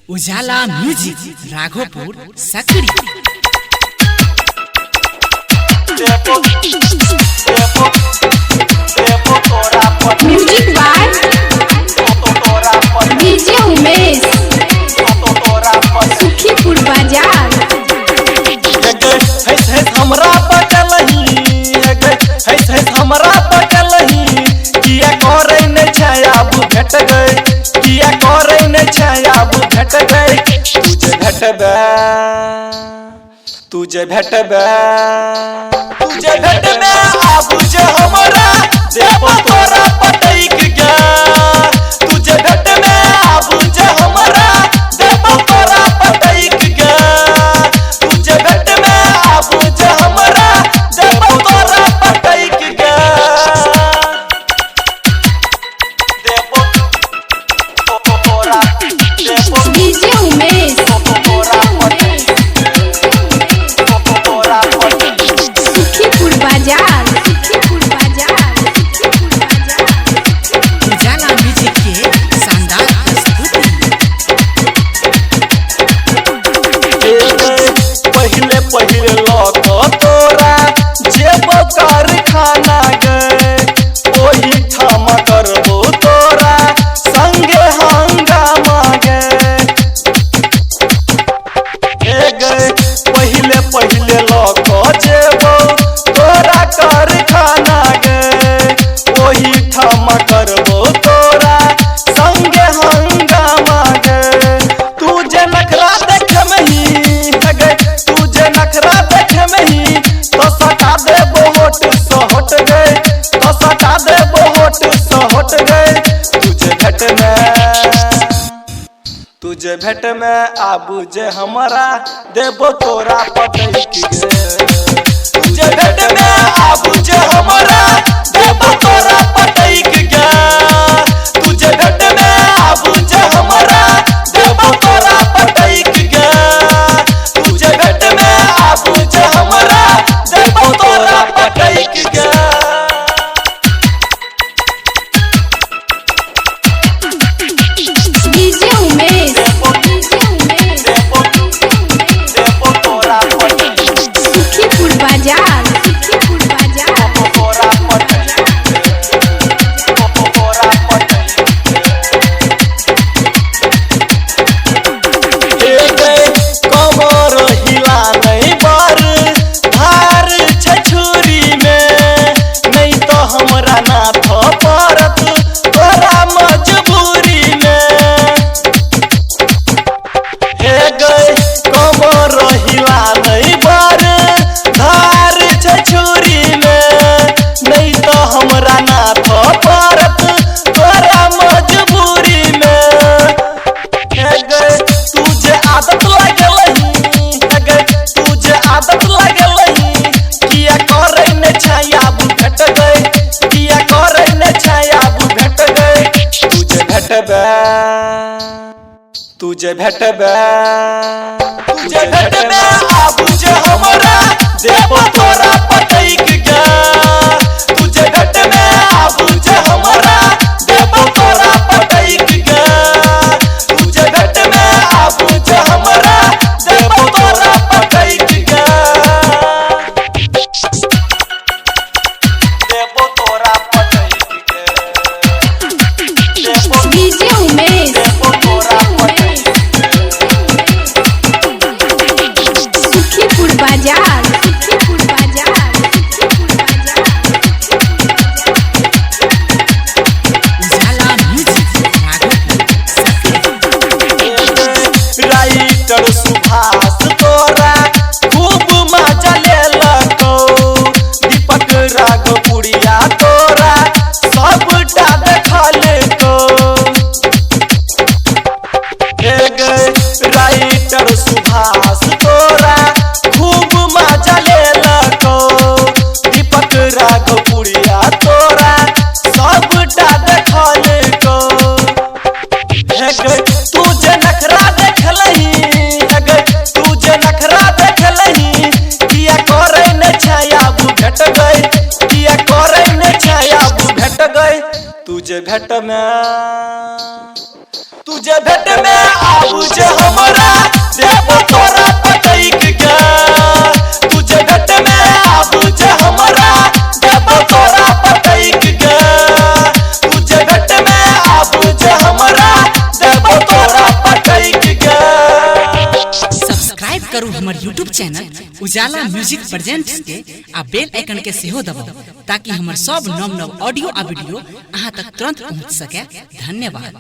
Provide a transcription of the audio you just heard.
उजाला music Raghopur Sakri. Music by DJ Umesh Sukhipur Bazar. हमरा हमरा पटलही किया करे न छायाब भेट गई, किया करे न छायाब भेट गई। तुझे भेटबे आबू जे हमरा देव तोरा पटैक गे। तुझे भेटबे आबू जे हमरा देव तोरा पटैक गे। तुझे भेटबे आबू जे हमरा देव तोरा पटैक गे। डीजे उमेश सुखीपुर बाजार। उजाला म्यूजिक के शानदार प्रस्तुति। पहले लौट तोरा जेब कारखाना गए, ओही ठाम करबो तोरा संगे हंगामा गए। पहले लौट जेबो तोरा कारखाना गए, ओही ठाम करबो तोरा संगे हंगामा गए। तुझे नखरा देख मही तुझे नखरा देख मही तो सटा दे बोट सोहट गए, तो सटा दे बोट सोहट गए। तुझे भेट में आबू जे हमरा देबो तोरा पटैक गे। तुझे भेट में आबू जे हमरा देबो तोरा पटैक गे। तुझे भेट में आबू जे हमरा देबो तोरा पटैक गे। तुझे भेट में आबू जे हमरा देबो तोरा पटैक गे। डीजे उमेश सुखीपुर बाजार। कमर हिला नहीं बार धार छछुरी में, नहीं तो हमरा नाथ पड़त तोरा मजबूरी में। कमर हिला नहीं बार धार छछुरी में, नहीं तो हमरा नाथ पड़त तोरा मजबूरी में। तुझे आदत लगलही, तुझे आदत लगलही किया करे न छायाब भेट गए, किया करे न छायाब भेट गए। तुझे भेटबे आबू जे हमरा देव तोरा पटैक गे। तुझे भेटबे आबू जे हमरा देव तोरा पटैक गे। तुझे भेटबे आबू जे हमरा देव तोरा पटैक गे। देव तोरा पटैक गे। डीजे उमेश सुखीपुर बाजार। उजाला म्यूजिक राघोपुर सकड़ी। राइटर सुभाष तोरा खूब मजा लेलको, दीपक राघपुरिया तोरा सबटा देखा लेको। राइटर सुभाष तोरा खूब मजा लेलको, दीपक राघपुरिया तोरा सबटा देखा लेको। तुझे नखरा देखलही, तुझे नखरा देखलही किया करे न छायाब भेट गई, किया करे न छायाब भेट गई। तुझे भेट में आबू जे करू हमर यूट्यूब चैनल उजाला म्यूजिक प्रेजेंट्स के आ बेल आइकन के सेहो दबाउ ताकि हमर सब नव नव ऑडियो आ वीडियो अहाँ तक तुरंत पहुंच सके। धन्यवाद।